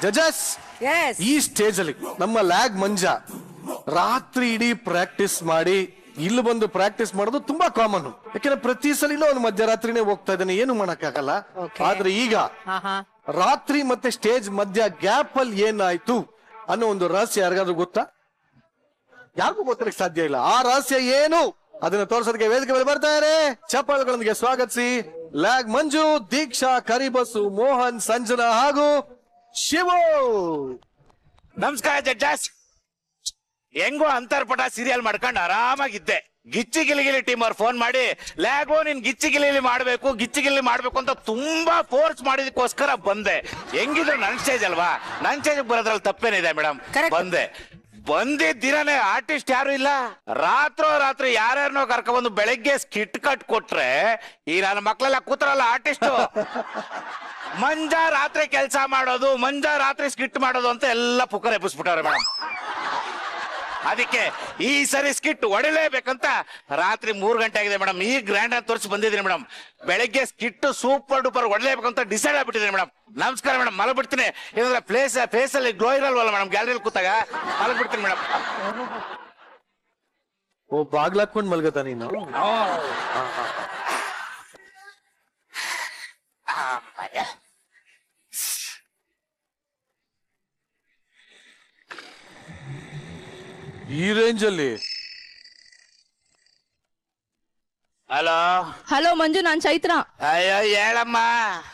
ಜಜಸ್ ಈ ಸ್ಟೇಜ್ ಅಲ್ಲಿ ನಮ್ಮ ಲ್ಯಾಗ್ ಮಂಜ ರಾತ್ರಿ ಇಡೀ ಪ್ರಾಕ್ಟೀಸ್ ಮಾಡಿ ಇಲ್ಲಿ ಬಂದು ಪ್ರಾಕ್ಟೀಸ್ ಮಾಡೋದು ತುಂಬಾ ಕಾಮನ್. ಯಾಕಂದ್ರೆ ಪ್ರತಿ ಸಲಿನೂ ಅವ್ನು ಮಧ್ಯರಾತ್ರಿನೇ ಹೋಗ್ತಾ ಇದ್ದಾನೆ, ಏನು ಮಾಡಕ್ಕಾಗಲ್ಲ. ಆದ್ರೆ ಈಗ ರಾತ್ರಿ ಮತ್ತೆ ಸ್ಟೇಜ್ ಮಧ್ಯ ಗ್ಯಾಪ್ ಅಲ್ಲಿ ಏನಾಯ್ತು ಅನ್ನೋ ಒಂದು ರಹಸ್ಯ ಯಾರಿಗಾದ್ರೂ ಗೊತ್ತಾ? ಯಾರಿಗೂ ಗೊತ್ತಿರಕ್ಕೆ ಸಾಧ್ಯ ಇಲ್ಲ. ಆ ರಹಸ್ಯ ಏನು ಅದನ್ನ ತೋರ್ಸೋದಕ್ಕೆ ವೇದಿಕೆ ಮೇಲೆ ಬರ್ತಾರೆ. ಚಪ್ಪಾಳೆಗಳೊಂದಿಗೆ ಸ್ವಾಗತಿಸಿ ಲ್ಯಾಗ್ ಮಂಜು, ದೀಕ್ಷಾ, ಕರಿಬಸು, ಮೋಹನ್, ಸಂಜನಾ ಹಾಗೂ ಶಿವು. ನಮಸ್ಕಾರ ಜಡ್ಜಸ್. ಹೆಂಗೋ ಅಂತರ್ಪಟ ಸೀರಿಯಲ್ ಮಾಡ್ಕೊಂಡು ಆರಾಮಾಗಿದ್ದೆ. ಗಿಚ್ಚಿ ಗಿಲಿಗಿಲಿ ಟೀಮ್ ಅವ್ರು ಫೋನ್ ಮಾಡಿ ಲ್ಯಾಗೋ ನೀನ್ ಗಿಚ್ಚಿ ಗಿಲಿಗಿಲಿ ಮಾಡ್ಬೇಕು ಅಂತ ತುಂಬಾ ಫೋರ್ಸ್ ಮಾಡಿದಕ್ಕೋಸ್ಕರ ಬಂದೆ. ಹೆಂಗಿದ್ರು ನನ್ ಸ್ಟೇಜ್ ಅಲ್ವಾ, ನನ್ ಸ್ಟೇಜ್ ಬರೋದ್ರಲ್ಲಿ ತಪ್ಪೇನಿದೆ ಮೇಡಮ್. ಬಂದಿದ್ದ ದಿನನೇ ಆರ್ಟಿಸ್ಟ್ ಯಾರು ಇಲ್ಲ. ರಾತ್ರಿ ಯಾರ್ಯಾರನೋ ಕರ್ಕೊಂಡ್ಬಂದು ಬೆಳಗ್ಗೆ ಸ್ಕಿಟ್ ಕಟ್ ಕೊಟ್ರೆ ಈ ನನ್ನ ಮಕ್ಳೆಲ್ಲ ಕೂತಾರಲ್ಲ ಆರ್ಟಿಸ್ಟ್, ಮಂಜ ರಾತ್ರಿ ಕೆಲಸ ಮಾಡೋದು, ಮಂಜ ರಾತ್ರಿ ಸ್ಕಿಟ್ ಮಾಡೋದು ಅಂತ ಎಲ್ಲ ಪುಕ್ಕರ್ ಎಬ್ಬಿಸ್ಬಿಟ್ಟವ್ರೆ ಮೇಡಮ್. ಅದಕ್ಕೆ ಈ ಸರಿ ಸ್ಕಿಟ್ ಹೊಡಿಲೇಬೇಕಂತ ರಾತ್ರಿ 3 ಗಂಟೆ ಆಗಿದೆ ಮೇಡಮ್. ಈ ಗ್ರ್ಯಾಂಡ್ ಆಗಿ ತೋರಿಸಿ ಬಂದಿದ್ದೀನಿ ಮೇಡಮ್. ಬೆಳಗ್ಗೆ ಸ್ಕಿಟ್ ಸೂಪರ್ ಡೂಪರ್ ಹೊಡಿಲೇಬೇಕಂತ ಡಿಸೈಡ್ ಆಗ್ಬಿಟ್ಟಿದ್ದೀನಿ ಮೇಡಮ್. ನಮಸ್ಕಾರ ಮೇಡಮ್, ಮಲಗ್ಬಿಡ್ತೀನಿ. ಇದ್ರೆ ಫೇಸ್ ಅಲ್ಲಿ ಗ್ಲೋ ಇರಲ್ವಲ್ಲ ಮೇಡಮ್, ಗ್ಯಾಲರಿಯಲ್ಲಿ ಕೂತಾಗ ಮಲಗ್ಬಿಡ್ತೀನಿ ಮೇಡಮ್. ಓ, ಬಾಗ್ಲಾಕೊಂಡ್ ಮಲ್ಗತ ನೀನು? ಈ ರೇಂಜ್ ಅಲ್ಲಿ? ಹಲೋ ಮಂಜು, ನಾನ್ ಚೈತ್ರ. ಅಯ್ಯೋ ಹೇಳಮ್ಮ.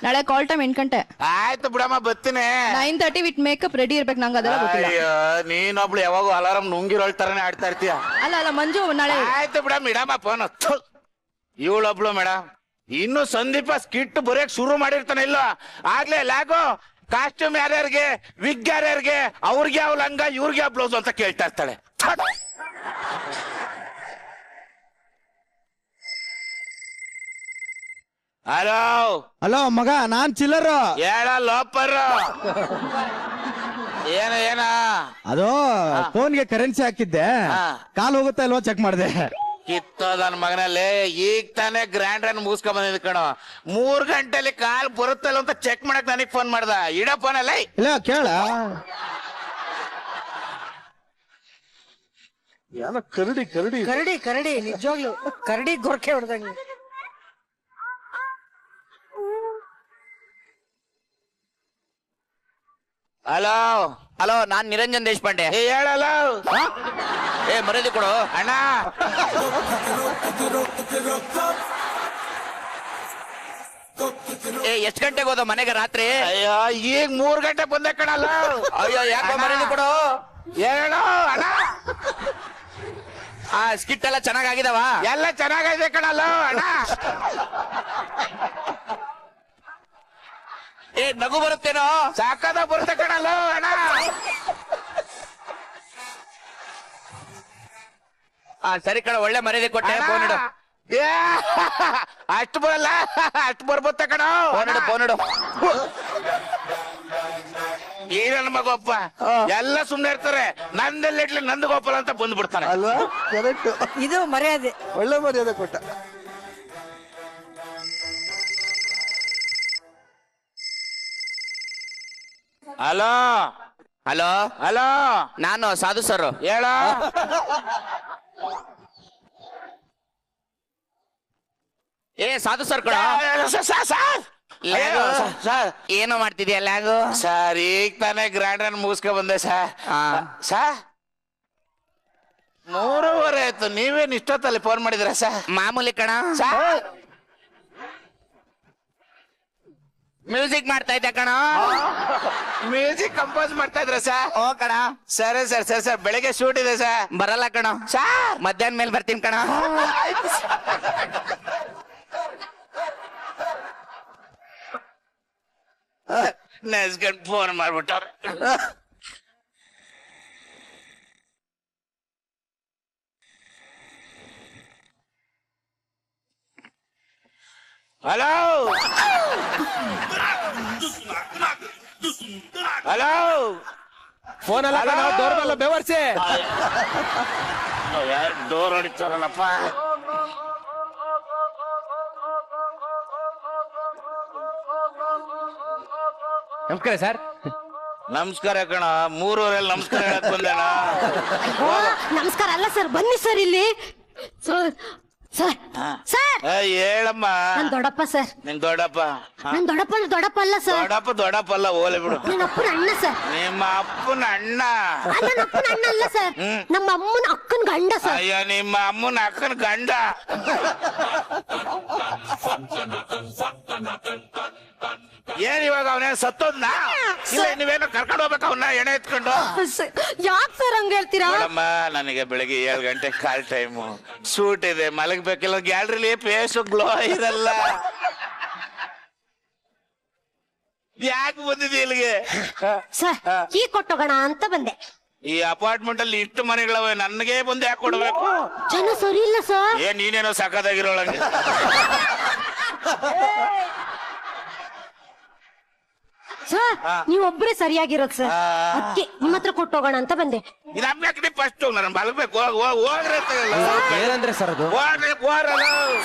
ನಾಳೆ ಕಾಲ್ ಟೈಮ್ 8 ಗಂಟೆ. ಆಯ್ತು ಬಿಡಮ್ಮ, ಬರ್ತೀನಿ. 9:30 ವಿತ್ ಮೇಕಪ್ ರೆಡಿ ಇರ್ಬೇಕು. ನಂಗೆ ಅದೆಲ್ಲ ಗೊತ್ತಿಲ್ಲ. ಅಯ್ಯೋ ನೀನೊಬ್ಳು ಯಾವಾಗ ಅಲಾರಂ ನುಂಗಿರೋಳ್ ತರನೇ ಆಡ್ತಾ ಇರ್ತೀಯ. ಅಲ್ಲ ಮಂಜು, ನಾಳೆ. ಆಯ್ತು ಬಿಡಮ್ಮ, ಇಡಮ್ಮ ಫೋನ್. ಇವಳೊಬ್ಳು ಮೇಡಮ್, ಇನ್ನು ಸಂದೀಪ ಸ್ಕಿಟ್ ಬರೆಯಕ್ ಶುರು ಮಾಡಿರ್ತಾನೆ ಇಲ್ಲ ಆಗ್ಲೇ ಲ್ಯಾಗೋ ಕಾಸ್ಟ್ಯೂಮ್ ಯಾರ್ಯಾರಿಗೆ, ವಿಗ್ ಯಾರ್ಯಾರಿಗೆ, ಅವ್ರಿಗೆ ಯಾವ ಲಂಗ ಇವ್ರಿಗೆ ಯಾವ ಬ್ಲೌಸ್ ಅಂತ ಕೇಳ್ತಾ ಇರ್ತಾಳೆ. ಹಲೋ ಹಲೋ ಮಗ, ನಾನ್ ಚಿಲ್ಲರ್. ಹೇಳ ಲೋಪರ್. ಏನ ಅದು ಫೋನ್ಗೆ ಕರೆನ್ಸಿ ಹಾಕಿದ್ದೆ, ಕಾಲ್ ಹೋಗುತ್ತಾ ಇಲ್ವಾ ಚೆಕ್ ಮಾಡಿದೆ. ಕಿತ್ತೋದನ್ ಮಗನಲ್ಲಿ ಈಗ ತಾನೇ ಗ್ರ್ಯಾಂಡ್ ರನ್ ಮುಗಿಸ್ಕೊಂಡ್ ಬಂದಿದ್ ಕಣೋ. 3 ಗಂಟೆಲಿ ಕಾಲ್ ಬರುತ್ತಲ್ಲ ಅಂತ ಚೆಕ್ ಮಾಡಕ್ ನನಗ್ ಫೋನ್ ಮಾಡ್ದ. ಇಡ ಫೋನ್ ಅಲ್ಲ ಇಲ್ಲ ಕೇಳ. ಯಾರ ಕರಡಿ ಕರಡಿ ಕರಡಿ ಕರಡಿ ನಿಜವಾಗ್ಲು ಕರಡಿ ಗೊರಕೆ ಹೊಡೆದಂಗೆ. ಹಲೋ ಹಲೋ, ನಾನ್ ನಿರಂಜನ್ ದೇಶಪಾಂಡೆ. ಹೇಳಲ್ಲ. ಮರ್ಯಾದೆ ಕೊಡು ಅಣ್ಣ. ಎಷ್ಟ್ ಗಂಟೆಗೆ ಹೋದ ಮನೆಗೆ ರಾತ್ರಿ? ಅಯ್ಯೋ ಈಗ 3 ಗಂಟೆ ಬಂದೆ ಕಣಲ್ಲ. ಅಯ್ಯೋ ಯಾಕೋ ಮರ್ಯಾದೆ ಕೊಡು. ಹೇಳೋ ಅಣ್ಣ. ಸ್ಕಿಟ್ ಎಲ್ಲ ಚೆನ್ನಾಗಿದಾವ? ಎಲ್ಲ ಚೆನ್ನಾಗಿದೆ ಕಣಲ್ಲ ಅಣ್ಣ. ನಗು ಬರುತ್ತೇನೋ? ಸಾಕಾದ ಬರುತ್ತೆ ಕಣಲ್ಲ ಅಣ್ಣ. ಸರಿ ಕಣ, ಒಳ್ಳೆ ಮರ್ಯಾದೆ ಕೊಟ್ಟೆ. ಫೋನ್ ಇಡು. ಅಷ್ಟು ಬರಲ್ಲ, ಅಷ್ಟು ಬರ್ಬೋತ್ತ ಕಣ. ಫೋನ್ ಇಡು. ಈ ನನ್ನ ಮಗಪ್ಪ ಎಲ್ಲ ಸುಮ್ನೆ ಇರ್ತಾರೆ. ನಂದೆಲ್ಲಿಟ್ಲಿ ನಂದು ಗೋಪಾಲ ಅಂತ ಬಂದ್ಬಿಡ್ತಾನೆ ಅಲ್ವಾ? ಕರೆಕ್ಟ್. ಇದು ಮರ್ಯಾದೆ, ಒಳ್ಳೆ ಮರ್ಯಾದೆ ಕೊಟ್ಟ. ಹಲೋ ಹಲೋ ಹಲೋ, ನಾನು ಸಾಧು ಸರ್. ಹೇಳ. ಸಾಧು ಸರ್ ಕಣ. ಏನೋ ಮಾಡ್ತಿದ್ಯಾ ಲ್ಯಾಗು? ಸರ್ ಈಗ ತಾನೇ ಗ್ರ್ಯಾಂಡ್ ರನ್ ಮುಗಿಸ್ಕೊ ಬಂದೆ ಸರ್. 3:30 ಆಯ್ತು, ನೀವೇನ್ ಇಷ್ಟೊತ್ತಲ್ಲಿ ಫೋನ್ ಮಾಡಿದ್ರ ಸರ್? ಮಾಮೂಲಿ ಕಣ. ಮ್ಯೂಸಿಕ್ ಮಾಡ್ತಾ ಇದ್ದೆ ಕಣ. ಮ್ಯೂಸಿಕ್ ಕಂಪೋಸ್ ಮಾಡ್ತಾ ಇದ್ರ ಸರ್? ಓ ಕಣ. ಸರಿ ಸರ್ ಬೆಳಿಗ್ಗೆ ಶೂಟ್ ಇದೆ ಸರ್. ಬರಲ್ಲ ಕಣ ಸರ್, ಮಧ್ಯಾಹ್ನ ಮೇಲೆ ಬರ್ತೀನಿ ಕಣ. ನೆಸ್ಗಂಡ್ ಫೋನ್ ಮಾಡ್ಬಿಟ್ಟವ್ರೆ. ಹಲೋ ಹಲೋ, ಫೋನ್ ಅಲ್ಲ, ಡೋರ್ ಬೆಲ್ಲ ಬೆವರ್ಸಿ. ಯಾರು ಡೋರ್ ಹೊಡಿತಾರಲ್ಲಪ್ಪ? ನಮಸ್ಕಾರ ಸರ್. ನಮಸ್ಕಾರ ಕಣ 3 ನಮಸ್ಕಾರ ಹೇಳಕ್ ಬಂದೇಣ ನಮಸ್ಕಾರ ಅಲ್ಲ ಸರ್, ಬನ್ನಿ ಸರ್ ಇಲ್ಲಿ. ಸರ್ ಸರ್ ಸರ್ ಹೇಳಮ್ಮ. ನನ್ ದೊಡ್ಡಪ್ಪ ಸರ್. ನಿನ್ ದೊಡ್ಡಪ್ಪ? ನನ್ ದೊಡ್ಡಪ್ಪ ದೊಡ್ಡಪ್ಪ ಅಲ್ಲ ಸರ್, ದೊಡ್ಡಪ್ಪ ಅಲ್ಲ, ಓಲೆ ಬಿಡು. ನನ್ನ ಅಪ್ಪನ ಅಣ್ಣ ಸರ್. ನಿಮ್ಮ ಅಪ್ಪನ ಅಣ್ಣ? ನನ್ನ ಅಪ್ಪನ ಅಣ್ಣ ಅಲ್ಲ ಸರ್, ನಮ್ಮ ಅಮ್ಮನ ಅಕ್ಕನ ಗಂಡ ಸರ್. ಅಯ್ಯ, ನಿಮ್ಮ ಅಮ್ಮನ ಅಕ್ಕನ ಗಂಡ. ಏನ್ ಇವಾಗ ಅವನೇನ್ ಸತ್ತೋದ್ನ? ಇಲ್ಲ ನೀವೇನೋ ಕರ್ಕೊಂಡು ಹೋಗ್ಬೇಕು ಅವನ್ನ ಎಣೆ ಎತ್ಕೊಂಡು? ಯಾಕೆ ಸರ್ ಹಂಗ ಹೇಳ್ತೀರಾ? ನೋಡಮ್ಮ, ನನಗೆ ಬೆಳಿಗ್ಗೆ 7 ಗಂಟೆ ಕಾಲ್ ಟೈಮು, ಶೂಟ್ ಇದೆ, ಮಲಗಬೇಕಿಲ್ಲ. ಗ್ಯಾಲರಿಲಿ ಫೇಸ್ ಗ್ಲೋ ಇರಲ್ಲ. ಯಾಕೆ ಬಂದಿದೆ ಇಲ್ಲಿಗೆ? ಸರ್ ಕೀ ಕೊಟ್ಟೋಗೋಣ ಅಂತ ಬಂದೆ. ಈ ಅಪಾರ್ಟ್ಮೆಂಟ್ ಅಲ್ಲಿ ಇಷ್ಟು ಮನೆಗಳವೆ, ನನಗೆ ಬಂದು ಯಾಕೆ ಕೊಡ್ಬೇಕು? ಜನ ಸರಿ ಇಲ್ಲ ಸರ್. ನೀನೇನೋ ಸಖತ್ತಾಗಿರೋಳಂಗೆ. ಸರ್ ನೀವ್ ಒಬ್ರೇ ಸರಿಯಾಗಿರೋದು ಸರ್, ಅದಕ್ಕೆ ನಿಮ್ ಹತ್ರ ಕೊಟ್ಟೋಗೋಣ ಅಂತ ಬಂದೆ. ನಮ್ಗೆ ಫಸ್ಟ್ ನಾನು ಮಲಗಬೇಕು. ಹೋಗ್ರೆ ಏನಂದ್ರೆ ಸರ್ ಅದು?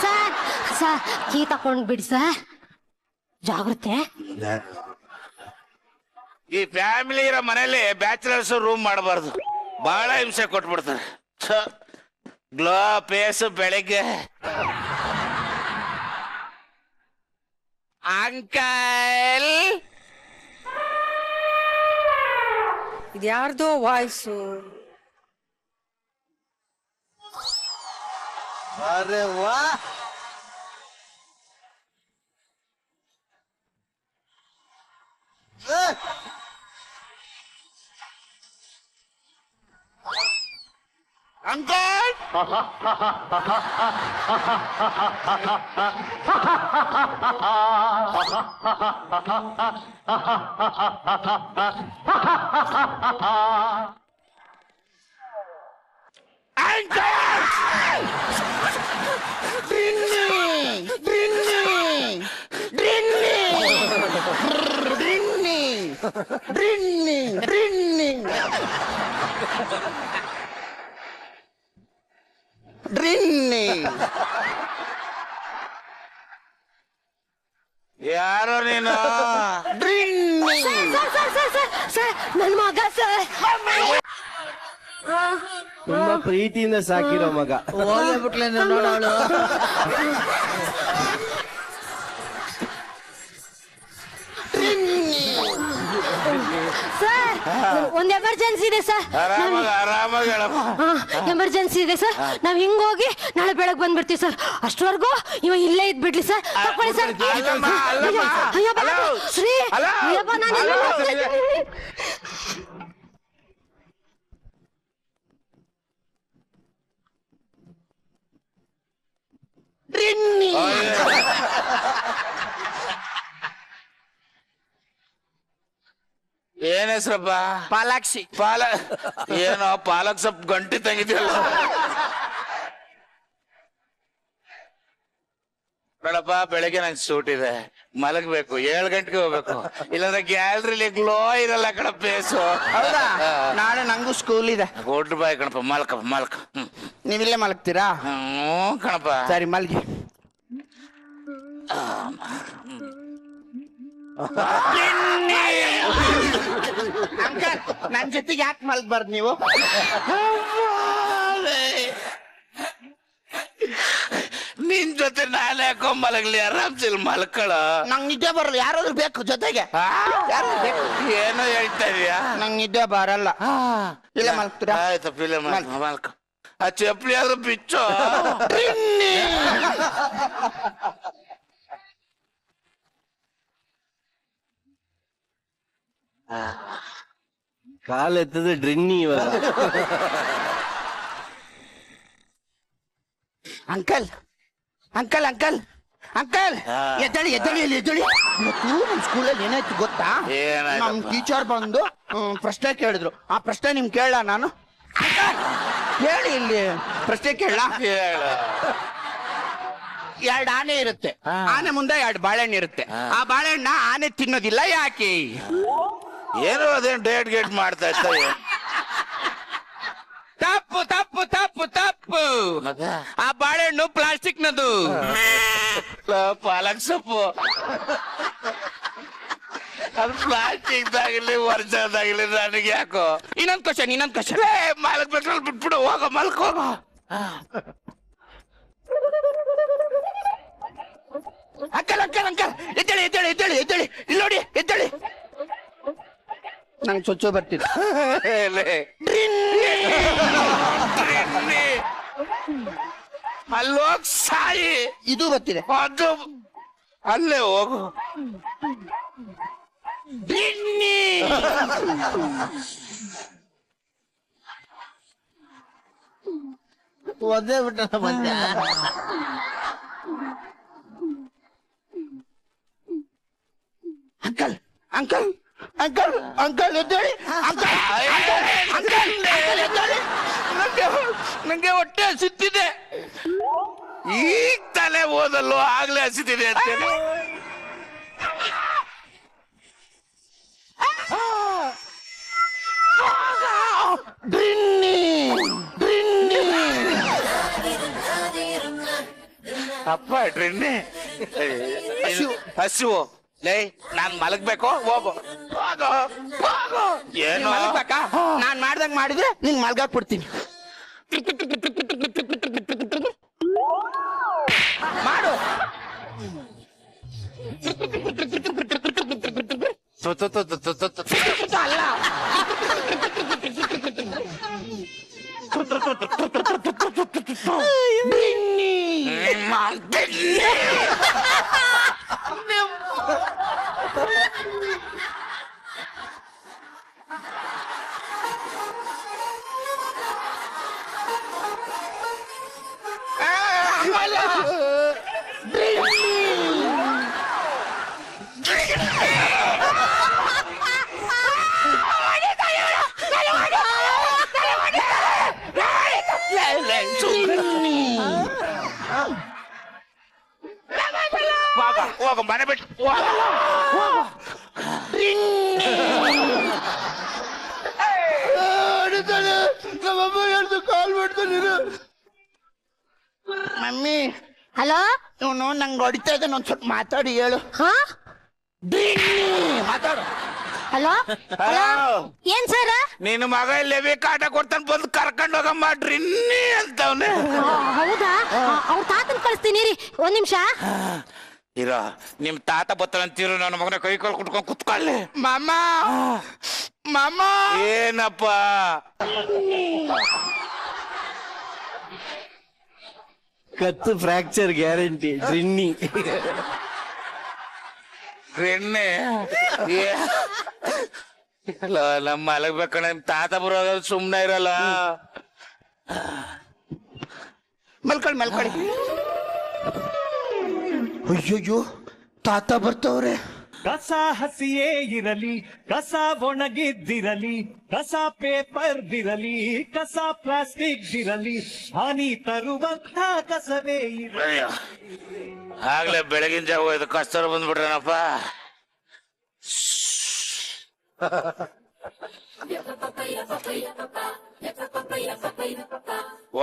ಸರ್ ಸರ್ ಕೀ ತಕೊಂಡ್ ಬಿಡಿ ಸರ್, ಜಾಗ್ರತೆ. ಈ ಫ್ಯಾಮಿಲಿ ಇರೋ ಮನೇಲಿ ಬ್ಯಾಚುಲರ್ಸ್ ರೂಮ್ ಮಾಡಬಾರ್ದು, ಬಹಳ ಹಿಂಸೆ ಕೊಟ್ಬಿಡ್ತಾರೆ. ಗ್ಲೋ ಫೇಸ್ ಬೆಳಿಗ್ಗೆ. ಅಂಕಲ್, ಇದ್ಯಾರ್ದೋ ವಾಯ್ಸು. ಅರೆ ವಾ, ಅಂಕಲ್. ಯಾರೋ ನೀನು? ನನ್ ಮಗ ಸರ್. ತುಂಬಾ ಪ್ರೀತಿಯಿಂದ ಸಾಕಿರೋ ಮಗ. ನೋಡೋಳು. ಸರ್ ಒಂದ್ ಎಮರ್ಜೆನ್ಸಿ ಇದೆ ಸರ್. ಆರಾಮಾಗಿ ಹೇಳಪ್ಪ. ಎಮರ್ಜೆನ್ಸಿ ಇದೆ ಸರ್, ನಾವ್ ಹಿಂಗ್ ಹೋಗಿ ನಾಳೆ ಬೆಳಗ್ ಬಂದ್ಬಿಡ್ತೀವಿ ಸರ್. ಅಷ್ಟವರೆಗೂ ಇವ ಇಲ್ಲೇ ಇದ್ ಬಿಡ್ಲಿ ಸರ್. ತಕೊಳ್ಳಿ ಸರ್. ಶ್ರೀ ಅಯ್ಯಪ್ಪ, ನಾನು ಏನ್ ಹೆಸ್ರಪ್ಪ? ಪಾಲಾಕ್ಷಿ. ಏನೋ ಪಾಲಕ್ ಸೊಪ್ಪು ಗಂಟಿ ತಂಗಿದ್ಯಲ್ಲ. ನೋಡಪ್ಪ, ಬೆಳಿಗ್ಗೆ ನಂಗೆ ಸೂಟ್ ಇದೆ, ಮಲಗಬೇಕು, 7 ಗಂಟೆಗೆ ಹೋಗ್ಬೇಕು. ಇಲ್ಲಾಂದ್ರೆ ಗ್ಯಾಲರಿಲಿ ಗ್ಲೋ ಇರಲ್ಲ ಕಣ ಫೇಸು. ಹೌದಾ? ನಾಳೆ ನಂಗೂ ಸ್ಕೂಲ್ ಇದೆ. ಕೊಟ್ಟು ಬಾಯ್ ಕಣಪ್ಪ, ಮಲ್ಕ. ನೀವಿಲ್ಲೇ ಮಲಗ್ತೀರಾ? ಕಣಪ್ಪ. ಸರಿ ಮಲ್ಗಿ. ಅಂಕಲ್, ನನ್ ಜೊತೆಗೆ ಯಾಕೆ ಮಲ್ಗಬಾರ್ದು ನೀವು? ನಿನ್ ಜೊತೆ ನಾನು ಯಾಕೋ ಮಲಗ್ಲಿ, ಆರಾಮ್ಸಿಲ್ ಮಲ್ಕಳ. ನಂಗ್ ನಿದ್ದೆ ಬರಲ್ಲ, ಯಾರಾದ್ರೂ ಬೇಕು ಜೊತೆಗೆ. ಯಾರಾದ್ರೂ ಬೇಕು. ಏನೋ ಹೇಳ್ತಾ ಇದೀಯಾ? ನಂಗ್ ನಿದ್ದೆ ಬರಲ್ಲ. ಇಲ್ಲ ಮಲ್ಗ್ತೀರಾ? ಆಯ್ತಪ್ಪ, ಇಲ್ಲ ಮಲ್ಕ. ಆ ಚಪ್ಪಲಿ ಆದ್ರೂ ಬಿಚ್ಚು. ಕಾಲೆತ್ತದ ಡ್ರಿನ್ನಿ ಇವಾಗ. ಅಂಕಲ್ ಅಂಕಲ್ ಅಂಕಲ್ ಅಂಕಲ್, ಎದ್ದಳಿ ಎದ್ದಳಿ ಇಲ್ಲಿ ಎದ್ದಳಿ. ಇವತ್ತು ನಮ್ ಸ್ಕೂಲಲ್ಲಿ ಏನಾಯ್ತು ಗೊತ್ತಾ? ನಮ್ ಟೀಚರ್ ಬಂದು ಪ್ರಶ್ನೆ ಕೇಳಿದ್ರು. ಆ ಪ್ರಶ್ನೆ ನಿಮ್ ಕೇಳ ನಾನು? ಅಂಕಲ್ ಹೇಳಿ, ಇಲ್ಲಿ ಪ್ರಶ್ನೆ ಕೇಳ. 2 ಆನೆ ಇರುತ್ತೆ, ಆನೆ ಮುಂದೆ 2 ಬಾಳೆಹಣ್ಣು ಇರುತ್ತೆ. ಆ ಬಾಳೆಹಣ್ಣ ಆನೆ ತಿನ್ನೋದಿಲ್ಲ, ಯಾಕೆ? ಏನೋ ಅದೇನು ಡೇಟ್ ಗೇಟ್ ಮಾಡ್ತಾ ಇತ್ತ. ತಪ್ಪು ತಪ್ಪು ತಪ್ಪು ತಪ್ಪು. ಆ ಬಾಳೆಹಣ್ಣು ಪ್ಲಾಸ್ಟಿಕ್ ನದು. ಪಾಲಕ್ ಸೊಪ್ಪು. ಅದು ಪ್ಲಾಸ್ಟಿಕ್ ದಾಗಿರ್ಲಿ ವರ್ಷದಾಗಿರ್ಲಿ ನನಗೆ ಯಾಕೋ. ಇನ್ನೊಂದ್ ಕ್ವಶನ್ ಮಲಗ್ಬೇಕಲ್ಲ ಬಿಟ್ಬಿಡು, ಹೋಗೋ ಮಲ್ಕೋಗೋ. ಅಂಕಲ್ ಎದ್ದೇಳಿ ಇಲ್ಲಿ ನೋಡಿ, ಎದ್ದೇಳಿ. ನಂಗೆ ಚೊಚ್ಚು ಬರ್ತಿದೆ. ಅಲ್ಲೋಗ್ ಸಾಯಿ. ಇದು ಬರ್ತಿದೆ. ಅದು ಅಲ್ಲೇ ಹೋಗು. ಒದ್ದೆ ಬಿಟ್ಟ ಮಧ್ಯ. ಅಂಕಲ್ ಎದ್ದೇಳಿ. ನಂಗೆ ಹೊಟ್ಟೆ ಹಸಿತಿದೆ. ಈಗ ತಲೆ ಓದಲ್ಲೋ ಆಗ್ಲೇ ಹಸಿತಿದೆ ಅಂತೇಳಿ. ಅಪ್ಪ ಡ್ರಿನ್ನಿ ಹಸಿವು. ಲೇ ನಾನ್ ಮಲಗ್ಬೇಕು, ಹೋಗು. ಏನು ನಾನ್ ಮಾಡ್ದಂಗ್ ಮಾಡಿದ್ರೆ ನಿಂಗ್ ಮಲ್ಗಾಕ್ ಬಿಡ್ತೀನಿ. ಮಾಡು. ಅಲ್ಲ ಹೋಗ ಮನೆ ಬಿಟ್ಟು ನಮ್ಮಮ್ಮ ಹೇಳ್ದು ಕಾಲ್ ಮಾಡ್ತಾನೆ. ಮಮ್ಮಿ ಹಲೋ, ಇವನು ನಂಗೆ ಹೊಡಿತಾ ಇದ್ದಾನೆ, ಒಂದ್ ಸ್ವಲ್ಪ ಮಾತಾಡಿ ಹೇಳು. ಹಾ, ಮಾತಾಡು. ಹಲೋ ಏನ್ ಸರ್? ನಿನ್ನ ಮಗ ಲೆವಿ ಕಾಟ ಕೊಡ್ತಾನೆ, ಬಂದು ಕರ್ಕೊಂಡು ಹೋಗಮ್ಮ ಡ್ರಿನ್ನಿ ಅಂತವ್ನೆ. ಹೌದಾ? ಅವ್ರ ತಾತನ್ ಕಳಿಸ್ತೀನಿ ರೀ, ಒಂದ್ ನಿಮಿಷ. ಇರೋ ನಿಮ್ ತಾತ ಬತ್ತಾನಂತೀರು, ನನ್ನ ಮಗನ ಕೈ ಕಾಲು ಕುಟ್ಕೊಂಡ್ ಕುತ್ಕೊಳ್ಳಿ. ಮಾಮ ಏನಪ್ಪ? ಕತ್ತು ಫ್ರಾಕ್ಚರ್ ಗ್ಯಾರಂಟಿ. ಡ್ರಿನ್ನಿ ಡ್ರಿನ್ನಿ ಅಲ್ಲ, ನಮ್ಮ ಮಲಗ್ಬೇಕಣ್ಣ. ನಿಮ್ ತಾತ ಬರೋದ ಸುಮ್ನೆ ಇರಲ್ಲ. ಮಲ್ಕೊಳ್ಳಿ. ಅಯ್ಯಯ್ಯೋ, ತಾತ ಬರ್ತವ್ರೆ. ಕಸ ಹಸಿಯೇ ಇರಲಿ, ಕಸ ಒಣಗಿದ್ದಿರಲಿ, ಕಸ ಪೇಪರ್ ದಿರಲಿ, ಕಸ ಪ್ಲಾಸ್ಟಿಕ್ ದಿರಲಿ, ಹಾನಿ ತರುವಂತ ಕಸವೇ ಇರಲಿ. ಆಗ್ಲೇ ಬೆಳಗಿನ ಜಾವ ಇದು ಕಷ್ಟರ ಬಂದ್ಬಿಟ್ರೇನಪ್ಪ.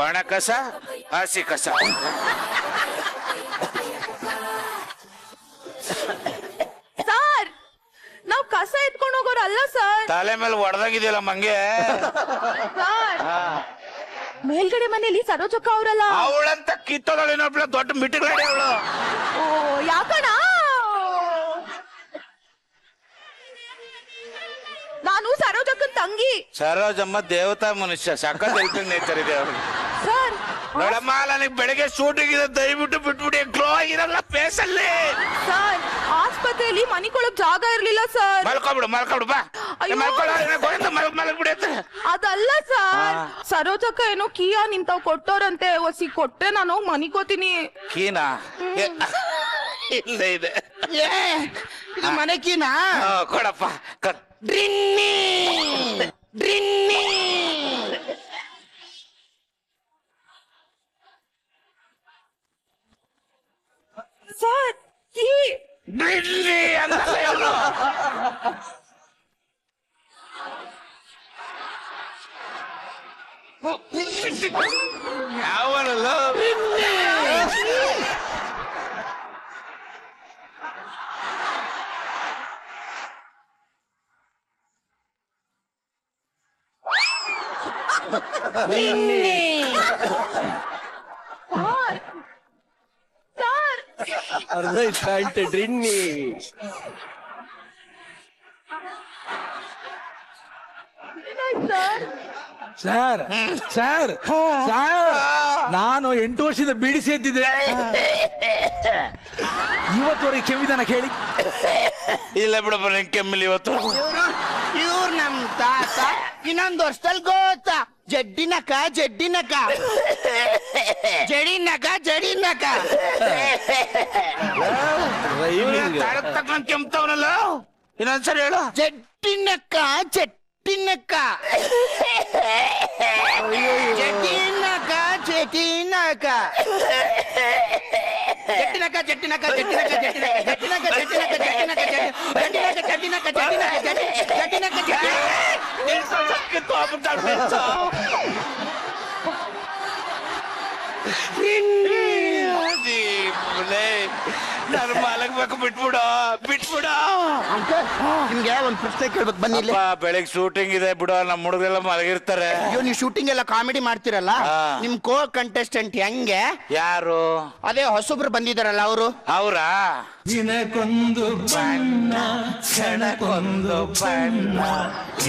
ಒಣ ಕಸ, ಹಸಿ ಕಸ. ಸರ್, ನಾವ್ ಕಸ ಎತ್ಕೊಂಡು ಹೋಗೋರು ಅಲ್ಲ ಸರ್. ತಲೆ ಮೇಲೆ ಹೊಡೆದಾಗಿದೆಯಲ್ಲ ಮಂಗೆ. ಸರ್, ಮೇಲ್ಗಡೆ ಮನೆಯಲ್ಲಿ ಸರೋಜಕ್ಕ ಅವರಲ್ಲ. ಅವಳಂತ ಕಿತ್ತೋದಳು ಇನ್ನೊಬ್ಳ ದೊಡ್ಡ ಮಿಟ್ಟಿಗಾಡಿ ಅವಳು. ಓ, ಯಾಕಣ? ನಾನು ಸರೋಜಕ್ಕನ್ ತಂಗಿ. ಸರೋಜಮ್ಮ ದೇವತಾ ಮನುಷ್ಯ, ಸಖತ್ ಹೆಲ್ಪಿಂಗ್ ನೇಚರ್ ಇದೆ ಅವ್ರಿಗೆ. ಸರ್, ನೋಡಮ್ಮ, ನನಗೆ ಬೆಳಗ್ಗೆ ಶೂಟಿಂಗ್ ಇದೆ, ದಯವಿಟ್ಟು ಬಿಟ್ಬಿಡಿ. ಗ್ಲೋ ಆಗಿರಲ್ಲ ಫೇಸ್ ಅಲ್ಲಿ. ಸರ್, ಆಸ್ಪತ್ರೆಯಲ್ಲಿ ಮನಿಕೊಳಕ್ ಜಾಗ ಇರ್ಲಿಲ್ಲ ಸರ್. ಮಲ್ಕೊಬಿಡು ಬಾ. ಅಯ್ಯೋ. ಮಲಗ್ಬಿಡಿ ಅಂತ. ಅದಲ್ಲ ಸರ್, ಸರೋಜಕ್ಕ ಏನೋ ಕೀಯಾ ನಿಂತಾವ್ ಕೊಟ್ಟೋರಂತೆ, ಒಸಿ ಕೊಟ್ರೆ ನಾನು ಹೋಗಿ ಮನಿಕೋತೀನಿ. ಕೀನಾ ಇಲ್ಲ ಇದೆ. ಇದು ಮನೆಕೀನಾ? ಕೊಡಪ್ಪ. ಡ್ರಿನ್ನಿ ಸರ್, ಕೀ ಡ್ರಿನ್ನಿ ಅಂತಲ್ಲ ಇವ್ನು. ಯಾವನಲ್ಲ ಅರ್ಧ ಪ್ಯಾಂಟ್ ಡ್ರಿನ್ನಿ. ಸರ್ ಸರ್ ಸರ್ ನಾನು 8 ವರ್ಷದಿಂದ ಬೀಡಿ ಸೇದಿದ್ದೆ, ಇವತ್ತುವರೆಗೆ ಕೆಮ್ಮಿದಾನ ಕೇಳಿ. ಇಲ್ಲ ಬಿಡಪ್ಪ, ನಂಗೆ ಕೆಮ್ಮಿಲ್ಲ ಇವತ್ತು. ಇವ್ರು ನಮ್ ತಾತ ಇನ್ನೊಂದು ವರ್ಷದಲ್ಲಿ ಗೊತ್ತಾ ಜಡ್ಡಿನಕ ಜಡ್ಡಿನಕ ಜಡಿನಕ ಜಡಿನಕ ತಗೊಂಡ್ ಕೆಮ್ತಾವನಲ್ಲ, ಇನ್ನೊಂದ್ಸರಿ ಹೇಳು. ಜಡ್ಡಿನಕ ಜಡ್ಡಿನಕ ಜಡ್ಡಿನಕ ಜಡ್ಡಿನಕ ಜಡ್ಡಿನಕ ಜಡ್ಡಿನಕ ಜಡ್ಡಿನಕ ಜಡ್ಡಿನಕ ಜಡ್ಡಿನಕ ಜಡ್ಡಿನಕ ಜಡ್ಡಿನಕ ಜಡ್ಡಿನಕ ನಾನು ಮಲಗ್ಬೇಕು, ಬಿಟ್ಬಿಡು ಬಿಟ್ಬಿಡು. ನಿಮ್ಗೆ ಒಂದ್ ಪ್ರಶ್ನೆ ಕೇಳ್ಬೇಕು, ಬನ್ನಿ ಇಲ್ಲಿ. ಬೆಳಿಗ್ಗೆ ಶೂಟಿಂಗ್ ಇದೆ ಬಿಡು, ನಮ್ಮ ಹುಡುಗರೆಲ್ಲ ಮಲಗಿರ್ತಾರೆ. ಅಯ್ಯೋ, ನೀವು ಶೂಟಿಂಗ್ ಎಲ್ಲ ಕಾಮಿಡಿ ಮಾಡ್ತಿರಲ್ಲ, ನಿಮ್ ಕೋ ಕಂಟೆಸ್ಟೆಂಟ್ ಹೆಂಗೆ? ಯಾರು? ಅದೇ ಹೊಸಬ್ರು ಬಂದಿದಾರಲ್ಲ ಅವರು. ಅವ್ರಾ? ದಿನಕ್ಕೊಂದು ಬಣ್ಣ ಕ್ಷಣಕ್ಕೊಂದು ಬಣ್ಣ,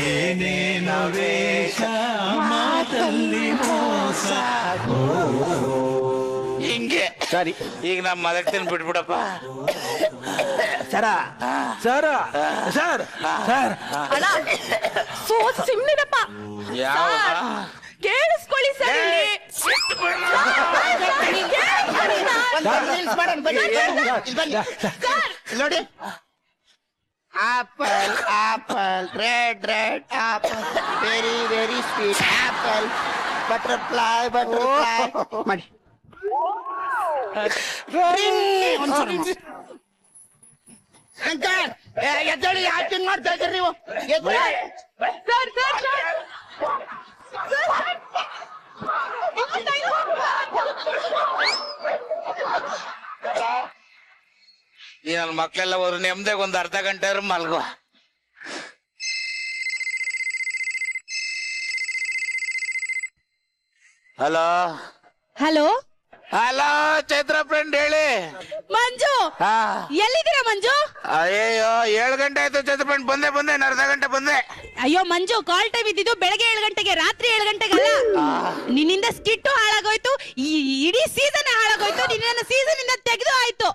ಏನೇನ ವೇಷ ಮಾತಲ್ಲಿ ಮೋಸ. ಹಿಂಗೆ ಸರಿ, ಈಗ ನಾ ಮಲಗ್ತೀನಿ, ಬಿಟ್ಬಿಡಪ್ಪ. ಸರ ಸರ್ ಸರ್ ಸರ್ ಅಣ್ಣ ಸುಮ್ನಿರಪ್ಪ. ಯಾವ? ಕೇಳಿಸ್ಕೊಳ್ಳಿ ಸರ್ ಇಲ್ಲಿ. ನೋಡಿ, apple apple red red apple very very sweet apple butterfly butterfly ಮಾಡಿ. ಎದ್ದೇಳಿ, ಯಾಕೆ ಮಾಡ್ತಾ ಇದ್ದೀರಿ ನೀವು? ಸರ್ ಸರ್ ಈ ನನ್ನ ಮಕ್ಳೆಲ್ಲ ಹೋದ್ರು, ನೆಮ್ಮದಿಗೆ ಒಂದು ಅರ್ಧ ಗಂಟೆ ಮಲ್ಗೋ. Hello hello hello, Chaitra friend ಹೇಳಿ. ಮಂಜು, ಹಾ, ಎಲ್ಲಿದ್ದೀರಾ ಮಂಜು? ಅಯ್ಯೋ 7 ಗಂಟೆ ಆಯ್ತು ಚೈತ್ರ ಫ್ರೆಂಡ್. ಬಂದೆ ಇನ್ನು ಅರ್ಧ ಗಂಟೆ ಬಂದೆ. ಅಯ್ಯೋ ಮಂಜು, ಕಾಲ್ ಟೈಮ್ ಇದ್ದಿದ್ದು ಬೆಳಗ್ಗೆ 7 ಗಂಟೆಗೆ, ರಾತ್ರಿ 7 ಗಂಟೆಗಲ್ಲ. ನಿನ್ನಿಂದ ಸ್ಕಿಟ್ಟು ಹಾಳಾಗೋಯ್ತು, ಈ ಇಡೀ ಸೀಸನ್ ಹಾಳಾಗೋಯ್ತು. ನಿನ್ನ ಸೀಸನ್ ಇಂದ ತೆಗೆದು ಆಯ್ತು.